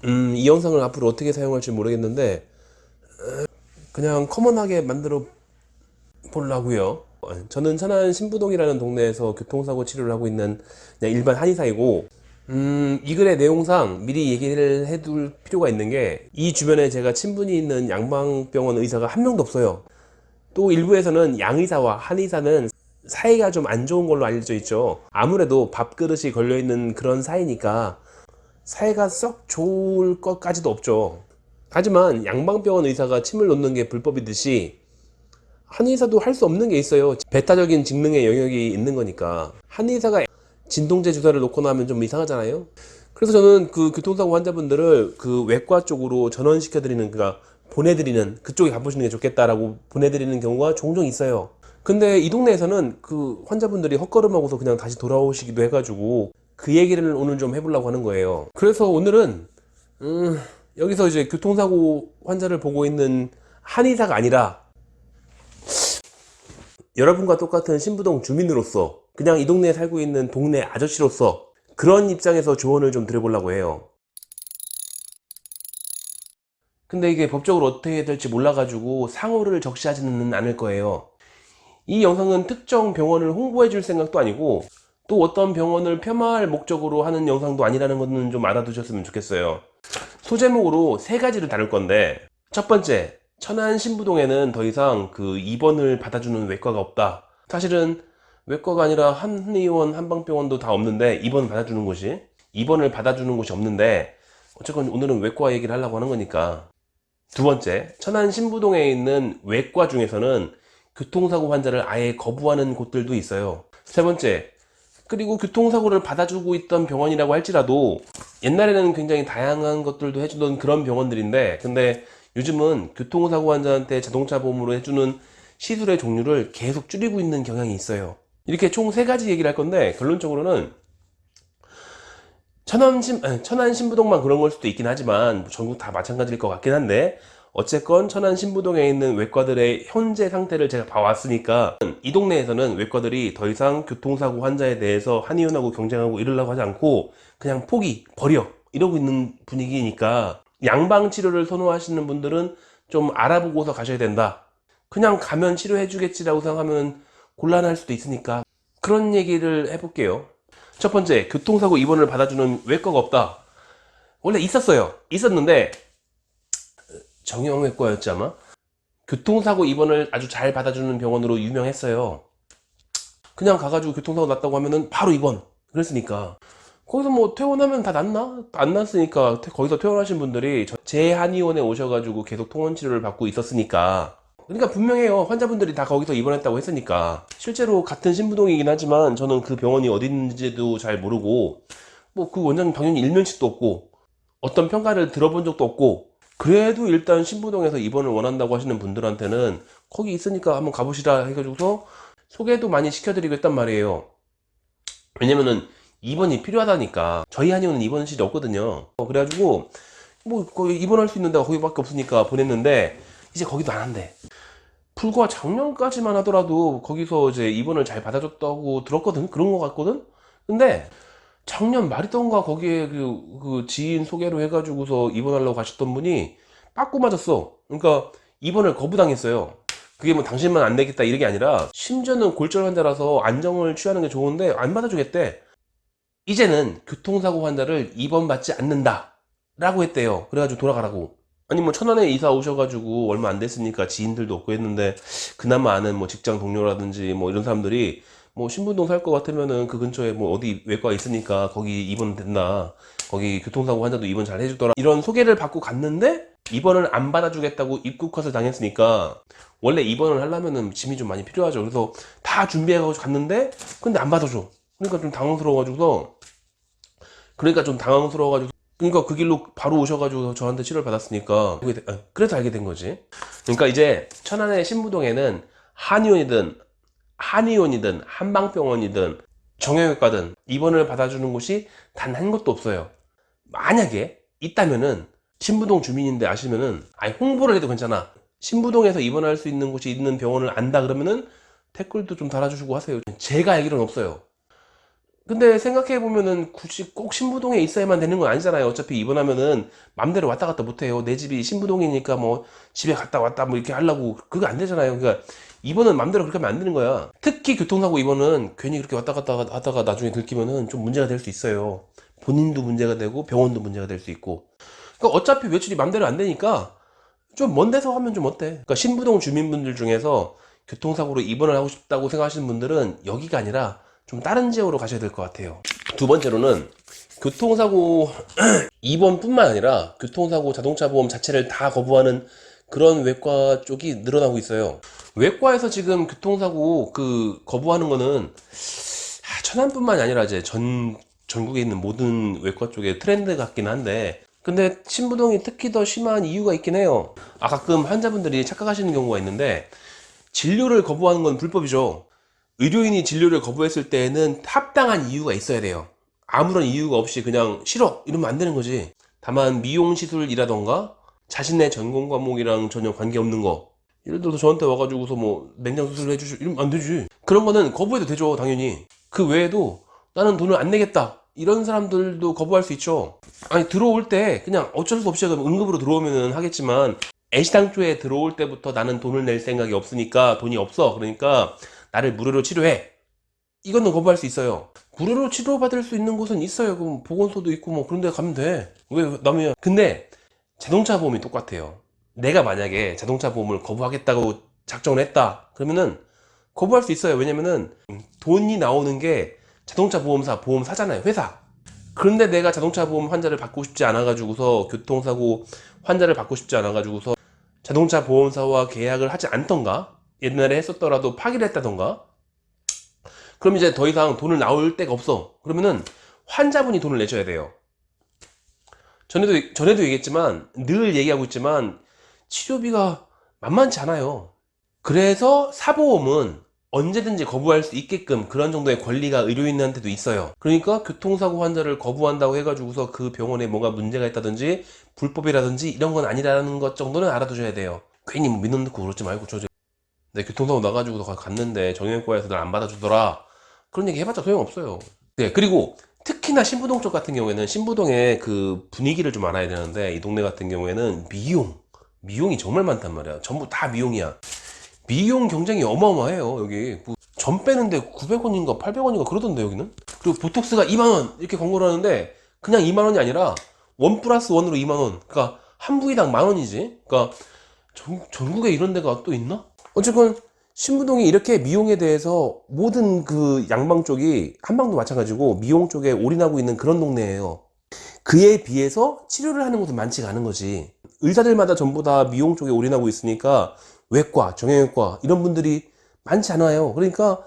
이 영상을 앞으로 어떻게 사용할지 모르겠는데 그냥 커먼하게 만들어 보려고요. 저는 천안 신부동이라는 동네에서 교통사고 치료를 하고 있는 그냥 일반 한의사이고, 이 글의 내용상 미리 얘기를 해둘 필요가 있는 게, 이 주변에 제가 친분이 있는 양방병원 의사가 한 명도 없어요. 또 일부에서는 양의사와 한의사는 사이가 좀 안 좋은 걸로 알려져 있죠. 아무래도 밥그릇이 걸려있는 그런 사이니까 사이가 썩 좋을 것까지도 없죠. 하지만 양방병원 의사가 침을 놓는 게 불법이듯이 한의사도 할 수 없는 게 있어요. 배타적인 직능의 영역이 있는 거니까. 한의사가 진통제 주사를 놓거나 하면 좀 이상하잖아요. 그래서 저는 그 교통사고 환자분들을 그 외과 쪽으로 전원시켜드리는, 그러니까 보내드리는, 그쪽에 가보시는 게 좋겠다라고 보내드리는 경우가 종종 있어요. 근데 이 동네에서는 그 환자분들이 헛걸음하고서 그냥 다시 돌아오시기도 해가지고 그 얘기를 오늘 좀 해보려고 하는 거예요. 그래서 오늘은 여기서 이제 교통사고 환자를 보고 있는 한의사가 아니라 여러분과 똑같은 신부동 주민으로서, 그냥 이 동네에 살고 있는 동네 아저씨로서 그런 입장에서 조언을 좀 드려보려고 해요. 근데 이게 법적으로 어떻게 해야 될지 몰라가지고 상호를 적시하지는 않을 거예요. 이 영상은 특정 병원을 홍보해 줄 생각도 아니고, 또 어떤 병원을 폄하할 목적으로 하는 영상도 아니라는 것은 좀 알아두셨으면 좋겠어요. 소제목으로 세 가지를 다룰 건데, 첫 번째, 천안 신부동에는 더 이상 그 입원을 받아주는 외과가 없다. 사실은 외과가 아니라 한의원, 한방병원도 다 없는데, 입원을 받아주는 곳이 없는데, 어쨌건 오늘은 외과 얘기를 하려고 하는 거니까. 두 번째, 천안 신부동에 있는 외과 중에서는 교통사고 환자를 아예 거부하는 곳들도 있어요. 세 번째, 그리고 교통사고를 받아주고 있던 병원이라고 할지라도 옛날에는 굉장히 다양한 것들도 해주던 그런 병원들인데, 근데 요즘은 교통사고 환자한테 자동차 보험으로 해주는 시술의 종류를 계속 줄이고 있는 경향이 있어요. 이렇게 총 세 가지 얘기를 할 건데, 결론적으로는 천안 신부동만 그런 걸 수도 있긴 하지만 전국 다 마찬가지일 것 같긴 한데, 어쨌건 천안 신부동에 있는 외과들의 현재 상태를 제가 봐왔으니까 이 동네에서는 외과들이 더 이상 교통사고 환자에 대해서 한의원하고 경쟁하고 이러려고 하지 않고 그냥 버려 이러고 있는 분위기니까, 양방치료를 선호하시는 분들은 좀 알아보고서 가셔야 된다. 그냥 가면 치료해 주겠지라고 생각하면 곤란할 수도 있으니까 그런 얘기를 해볼게요. 첫 번째, 교통사고 입원을 받아주는 외과가 없다. 원래 있었는데 정형외과였지 아마. 교통사고 입원을 아주 잘 받아주는 병원으로 유명했어요. 그냥 가가지고 교통사고 났다고 하면은 바로 입원, 그랬으니까. 거기서 뭐 퇴원하면 다 낫나? 안 났으니까 거기서 퇴원하신 분들이 제한의원에 오셔가지고 계속 통원 치료를 받고 있었으니까. 그러니까 분명해요. 환자분들이 다 거기서 입원했다고 했으니까. 실제로 같은 신부동이긴 하지만 저는 그 병원이 어디 있는지도 잘 모르고, 뭐 그 원장님 당연히 일면식도 없고 어떤 평가를 들어본 적도 없고, 그래도 일단 신부동에서 입원을 원한다고 하시는 분들한테는 거기 있으니까 한번 가보시라 해가지고서 소개도 많이 시켜드리고 했단 말이에요. 왜냐면은 입원이 필요하다니까. 저희 한의원은 입원실이 없거든요. 그래가지고 뭐 거기 입원할 수 있는 데가 거기밖에 없으니까 보냈는데, 이제 거기도 안 한대. 불과 작년까지만 하더라도 거기서 이제 입원을 잘 받아줬다고 들었거든. 그런 거 같거든. 근데 작년 말이던가 거기에 그 지인 소개로 해가지고서 입원하려고 가셨던 분이 빠꾸 맞았어. 그러니까 입원을 거부당했어요. 그게 뭐 당신만 안 되겠다 이런 게 아니라, 심지어는 골절 환자라서 안정을 취하는 게 좋은데 안 받아주겠대. 이제는 교통사고 환자를 입원받지 않는다 라고 했대요. 그래가지고 돌아가라고. 아니 뭐 천안에 이사 오셔가지고 얼마 안 됐으니까 지인들도 없고 했는데, 그나마 아는 뭐 직장 동료라든지 뭐 이런 사람들이 뭐 신분동 살 것 같으면은 그 근처에 뭐 어디 외과 있으니까 거기 입원 된다, 거기 교통사고 환자도 입원 잘 해주더라, 이런 소개를 받고 갔는데 입원을 안 받아주겠다고 입국 컷을 당했으니까, 원래 입원을 하려면은 짐이 좀 많이 필요하죠. 그래서 다 준비해가지고 갔는데 근데 안 받아줘. 그러니까 좀 당황스러워가지고서 그러니까 그 길로 바로 오셔가지고 저한테 치료를 받았으니까 그래서 알게 된 거지. 그러니까 이제 천안의 신부동에는 한의원이든 한방병원이든 정형외과든 입원을 받아주는 곳이 단 한 곳도 없어요. 만약에 있다면은, 신부동 주민인데 아시면은 아예 홍보를 해도 괜찮아. 신부동에서 입원할 수 있는 곳이 있는 병원을 안다 그러면은 댓글도 좀 달아주시고 하세요. 제가 알기로는 없어요. 근데 생각해보면은 굳이 꼭 신부동에 있어야만 되는 건 아니잖아요. 어차피 입원하면은 맘대로 왔다 갔다 못해요. 내 집이 신부동이니까 뭐 집에 갔다 왔다 뭐 이렇게 하려고 그거 안 되잖아요. 그러니까 입원은 맘대로 그렇게 하면 안 되는 거야. 특히 교통사고 입원은 괜히 그렇게 왔다 갔다 하다가 나중에 들키면은 좀 문제가 될 수 있어요. 본인도 문제가 되고 병원도 문제가 될 수 있고. 그러니까 어차피 외출이 맘대로 안 되니까 좀 먼 데서 하면 좀 어때? 그러니까 신부동 주민분들 중에서 교통사고로 입원을 하고 싶다고 생각하시는 분들은 여기가 아니라 좀 다른 지역으로 가셔야 될 것 같아요. 두 번째로는 교통사고 입원뿐만 아니라 교통사고 자동차 보험 자체를 다 거부하는 그런 외과 쪽이 늘어나고 있어요. 외과에서 지금 교통사고 거부하는 거는 천안뿐만이 아니라 이제 전국에 있는 모든 외과 쪽의 트렌드 같긴 한데, 근데 신부동이 특히 더 심한 이유가 있긴 해요. 가끔 환자분들이 착각하시는 경우가 있는데, 진료를 거부하는 건 불법이죠. 의료인이 진료를 거부했을 때에는 합당한 이유가 있어야 돼요. 아무런 이유가 없이 그냥 싫어 이러면 안 되는 거지. 다만 미용시술이라던가 자신의 전공 과목이랑 전혀 관계없는 거, 예를 들어서 저한테 와가지고서 뭐 맹장 수술을 해주시 이러면 안 되지. 그런 거는 거부해도 되죠, 당연히. 그 외에도 나는 돈을 안 내겠다 이런 사람들도 거부할 수 있죠. 아니, 들어올 때 그냥 어쩔 수 없이 응급으로 들어오면은 하겠지만, 애시당초에 들어올 때부터 나는 돈을 낼 생각이 없으니까, 돈이 없어 그러니까 나를 무료로 치료해, 이거는 거부할 수 있어요. 무료로 치료받을 수 있는 곳은 있어요. 그럼 보건소도 있고 뭐 그런 데 가면 돼. 왜 남이야? 근데 자동차 보험이 똑같아요. 내가 만약에 자동차 보험을 거부하겠다고 작정을 했다 그러면은 거부할 수 있어요. 왜냐면은 돈이 나오는 게 자동차 보험사 보험사잖아요, 회사. 그런데 내가 자동차 보험 환자를 받고 싶지 않아 가지고서, 교통사고 환자를 받고 싶지 않아 가지고서 자동차 보험사와 계약을 하지 않던가, 옛날에 했었더라도 파기를 했다던가, 그럼 이제 더 이상 돈을 나올 데가 없어. 그러면은 환자분이 돈을 내셔야 돼요. 전에도 얘기했지만, 늘 얘기하고 있지만, 치료비가 만만치 않아요. 그래서 사보험은 언제든지 거부할 수 있게끔 그런 정도의 권리가 의료인한테도 있어요. 그러니까 교통사고 환자를 거부한다고 해가지고서 그 병원에 뭔가 문제가 있다든지 불법이라든지 이런 건 아니라는 것 정도는 알아두셔야 돼요. 괜히 뭐 민원 넣고 그러지 말고, 내 교통사고 나가지고 갔는데 정형외과에서 날 안 받아주더라, 그런 얘기 해봤자 소용없어요. 네, 그리고 특히나 신부동 쪽 같은 경우에는 신부동의 그 분위기를 좀 알아야 되는데, 이 동네 같은 경우에는 미용이 정말 많단 말이야. 전부 다 미용이야. 미용 경쟁이 어마어마해요. 여기 전 빼는데 900원인가 800원인가 그러던데, 여기는. 그리고 보톡스가 2만원 이렇게 광고를 하는데, 그냥 2만원이 아니라 1 플러스 1으로 2만원. 그러니까 한 부위당 만원이지. 그러니까 전국에 이런 데가 또 있나? 어쨌건 신부동이 이렇게 미용에 대해서 모든 그 양방 쪽이, 한방도 마찬가지고 미용 쪽에 올인하고 있는 그런 동네예요. 그에 비해서 치료를 하는 곳은 많지가 않은 거지. 의사들마다 전부 다 미용 쪽에 올인하고 있으니까 외과, 정형외과 이런 분들이 많지 않아요. 그러니까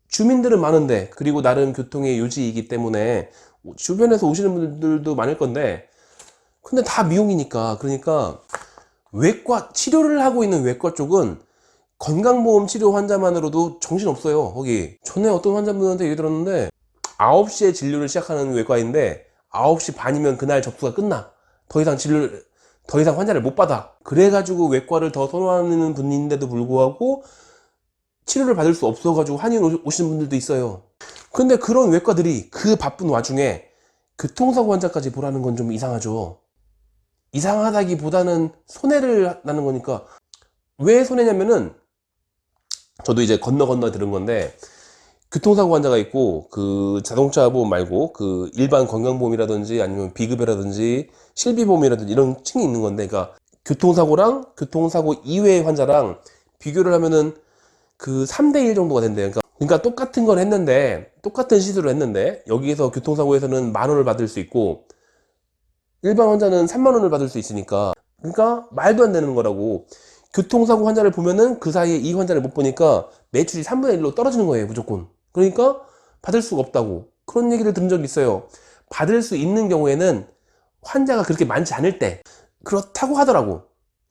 주민들은 많은데, 그리고 나름 교통의 요지이기 때문에 주변에서 오시는 분들도 많을 건데, 근데 다 미용이니까. 그러니까 외과 치료를 하고 있는 외과 쪽은 건강보험 치료 환자만으로도 정신없어요. 거기 전에 어떤 환자분한테 얘기 들었는데, 9시에 진료를 시작하는 외과인데 9시 반이면 그날 접수가 끝나. 더 이상 환자를 못 받아. 그래가지고 외과를 더 선호하는 분인데도 불구하고 치료를 받을 수 없어가지고 한의원 오시는 분들도 있어요. 근데 그런 외과들이 그 바쁜 와중에 교통사고 환자까지 보라는 건 좀 이상하죠. 이상하다기보다는 손해를 나는 거니까. 왜 손해냐면은, 저도 이제 건너 들은 건데, 교통사고 환자가 있고 그 자동차 보험 말고 그 일반 건강보험이라든지 아니면 비급여라든지 실비보험이라든지 이런 층이 있는 건데, 그러니까 교통사고랑 교통사고 이외의 환자랑 비교를 하면은 그 3대1 정도가 된대요. 그러니까 똑같은 걸 했는데, 똑같은 시술을 했는데, 여기에서 교통사고에서는 10,000원을 받을 수 있고 일반 환자는 30,000원을 받을 수 있으니까, 그러니까 말도 안 되는 거라고. 교통사고 환자를 보면은 그 사이에 이 환자를 못 보니까 매출이 3분의 1로 떨어지는 거예요, 무조건. 그러니까 받을 수가 없다고, 그런 얘기를 들은 적이 있어요. 받을 수 있는 경우에는 환자가 그렇게 많지 않을 때 그렇다고 하더라고.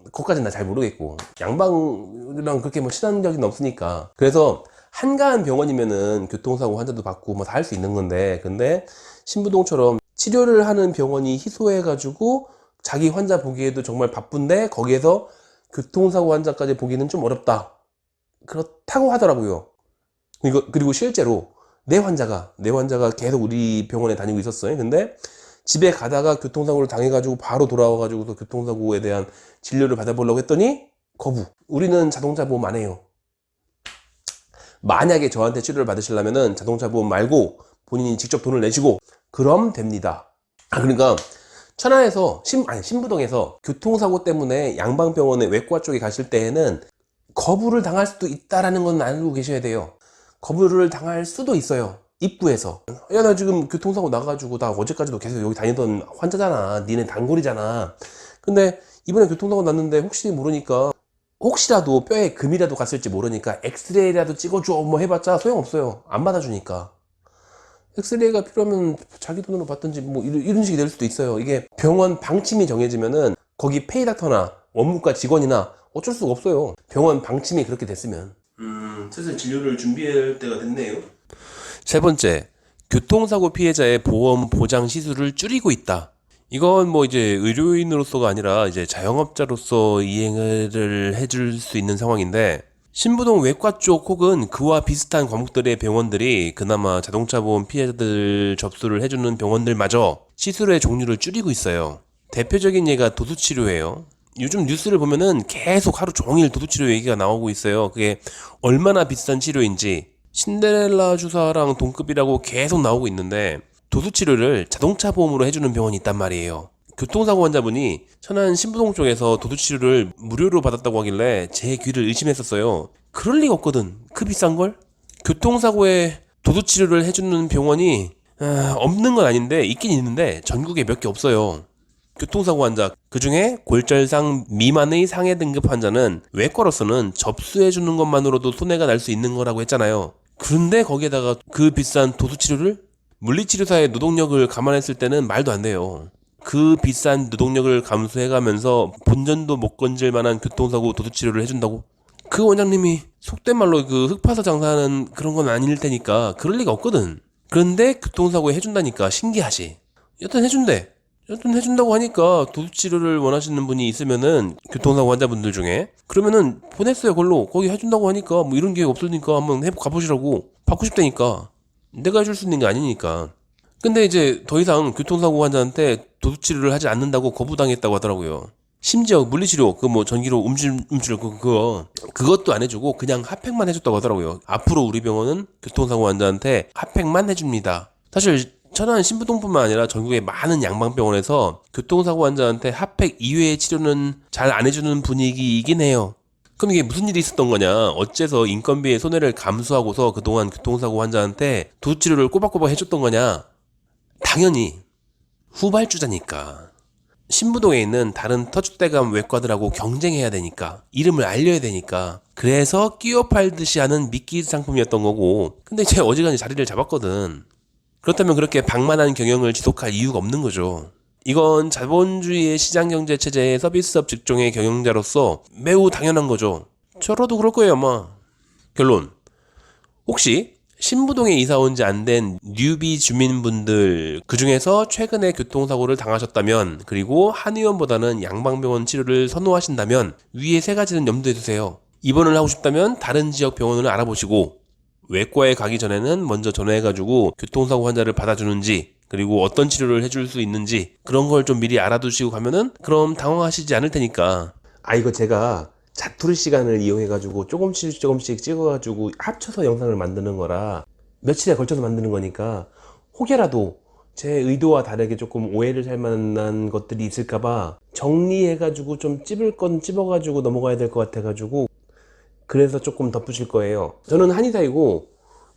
그것까지는 나 잘 모르겠고, 양방이랑 그렇게 뭐 친한 적이 없으니까. 그래서 한가한 병원이면은 교통사고 환자도 받고 뭐 다 할 수 있는 건데, 근데 신부동처럼 치료를 하는 병원이 희소해가지고 자기 환자 보기에도 정말 바쁜데 거기에서 교통사고 환자까지 보기는 좀 어렵다, 그렇다고 하더라고요. 그리고 실제로 내 환자가 계속 우리 병원에 다니고 있었어요. 근데 집에 가다가 교통사고를 당해가지고 바로 돌아와가지고 교통사고에 대한 진료를 받아보려고 했더니 거부. 우리는 자동차 보험 안 해요. 만약에 저한테 치료를 받으시려면은 자동차 보험 말고 본인이 직접 돈을 내시고 그럼 됩니다. 그러니까 천안에서 신부동에서 교통사고 때문에 양방병원의 외과 쪽에 가실 때에는 거부를 당할 수도 있다라는 건 알고 계셔야 돼요. 거부를 당할 수도 있어요. 입구에서. 야, 나 지금 교통사고 나가지고 나 어제까지도 계속 여기 다니던 환자잖아. 니네 단골이잖아. 근데 이번에 교통사고 났는데 혹시 모르니까 혹시라도 뼈에 금이라도 갔을지 모르니까 엑스레이라도 찍어줘 뭐 해봤자 소용없어요. 안 받아주니까. 엑스레이가 필요하면 자기 돈으로 받든지 뭐 이런 식이 될 수도 있어요. 이게 병원 방침이 정해지면은 거기 페이닥터나 원무과 직원이나 어쩔 수가 없어요. 병원 방침이 그렇게 됐으면. 슬슬 진료를 준비할 때가 됐네요. 세 번째, 교통사고 피해자의 보험 보장 시수를 줄이고 있다. 이건 뭐 이제 의료인으로서가 아니라 이제 자영업자로서 이행을 해줄 수 있는 상황인데, 신부동 외과 쪽 혹은 그와 비슷한 과목들의 병원들이 그나마 자동차 보험 피해자들 접수를 해주는 병원들마저 시술의 종류를 줄이고 있어요. 대표적인 예가 도수치료예요. 요즘 뉴스를 보면은 계속 하루 종일 도수치료 얘기가 나오고 있어요. 그게 얼마나 비싼 치료인지, 신데렐라 주사랑 동급이라고 계속 나오고 있는데, 도수치료를 자동차 보험으로 해주는 병원이 있단 말이에요. 교통사고 환자분이 천안 신부동 쪽에서 도수치료를 무료로 받았다고 하길래 제 귀를 의심했었어요. 그럴 리가 없거든. 그 비싼 걸? 교통사고에 도수치료를 해주는 병원이 없는 건 아닌데 있긴 있는데 전국에 몇 개 없어요. 교통사고 환자, 그 중에 골절상 미만의 상해 등급 환자는 외과로서는 접수해주는 것만으로도 손해가 날 수 있는 거라고 했잖아요. 그런데 거기에다가 그 비싼 도수치료를? 물리치료사의 노동력을 감안했을 때는 말도 안 돼요. 그 비싼 노동력을 감수해가면서 본전도 못 건질 만한 교통사고 도수치료를 해준다고? 그 원장님이 속된 말로 그 흑파사 장사하는 그런 건 아닐 테니까 그럴 리가 없거든. 그런데 교통사고에 해준다니까 신기하지. 여튼 해준다고 하니까 도수치료를 원하시는 분이 있으면은 교통사고 환자분들 중에 그러면은 보냈어요. 걸로 거기 해준다고 하니까 뭐 이런 기회 없으니까 한번 가보시라고. 받고 싶다니까. 내가 해줄 수 있는 게 아니니까. 근데 이제 더 이상 교통사고 환자한테 도수치료를 하지 않는다고 거부당했다고 하더라고요. 심지어 물리치료 그 뭐 전기로 움찔 그것도 안 해주고 그냥 핫팩만 해줬다고 하더라고요. 앞으로 우리 병원은 교통사고 환자한테 핫팩만 해줍니다. 사실 천안 신부동뿐만 아니라 전국의 많은 양방병원에서 교통사고 환자한테 핫팩 이외의 치료는 잘 안 해주는 분위기이긴 해요. 그럼 이게 무슨 일이 있었던 거냐? 어째서 인건비의 손해를 감수하고서 그동안 교통사고 환자한테 도수치료를 꼬박꼬박 해줬던 거냐? 당연히 후발주자니까. 신부동에 있는 다른 터줏대감 외과들하고 경쟁해야 되니까, 이름을 알려야 되니까, 그래서 끼워 팔듯이 하는 미끼 상품이었던 거고. 근데 이제 어지간히 자리를 잡았거든. 그렇다면 그렇게 방만한 경영을 지속할 이유가 없는 거죠. 이건 자본주의의 시장경제 체제의 서비스업 직종의 경영자로서 매우 당연한 거죠. 저라도 그럴 거예요 아마. 결론, 혹시 신부동에 이사 온 지 안 된 뉴비 주민분들, 그 중에서 최근에 교통사고를 당하셨다면, 그리고 한의원보다는 양방병원 치료를 선호하신다면 위에 세 가지는 염두에 두세요. 입원을 하고 싶다면 다른 지역 병원을 알아보시고, 외과에 가기 전에는 먼저 전화해가지고 교통사고 환자를 받아주는지, 그리고 어떤 치료를 해줄 수 있는지 그런 걸 좀 미리 알아두시고 가면은 그럼 당황하시지 않을 테니까. 이거 제가 자투리 시간을 이용해가지고 조금씩 찍어가지고 합쳐서 영상을 만드는 거라 며칠에 걸쳐서 만드는 거니까 혹여라도 제 의도와 다르게 조금 오해를 살 만한 것들이 있을까봐 정리해가지고 좀 찝을 건 찝어가지고 넘어가야 될 것 같아가지고 그래서 조금 덧붙일 거예요. 저는 한의사이고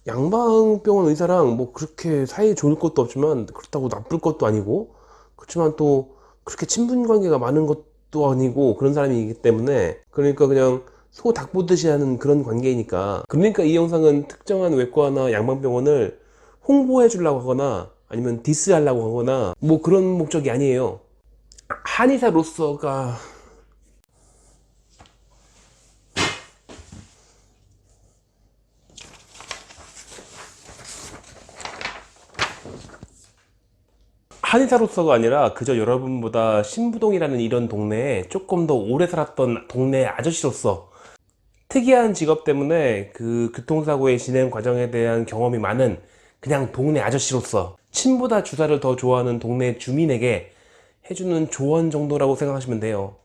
양방병원 의사랑 뭐 그렇게 사이 좋을 것도 없지만 그렇다고 나쁠 것도 아니고 그렇지만 또 그렇게 친분 관계가 많은 것도 아니고 그런 사람이기 때문에 그러니까 그냥 소 닭 보듯이 하는 그런 관계이니까 그러니까 이 영상은 특정한 외과나 양방병원을 홍보해 주려고 하거나 아니면 디스하려고 하거나 뭐 그런 목적이 아니에요. 한의사로서가 한의사로서가 아니라 그저 여러분보다 신부동이라는 이런 동네에 조금 더 오래 살았던 동네 아저씨로서 특이한 직업 때문에 그 교통사고의 진행 과정에 대한 경험이 많은 그냥 동네 아저씨로서 침보다 주사를 더 좋아하는 동네 주민에게 해주는 조언 정도라고 생각하시면 돼요.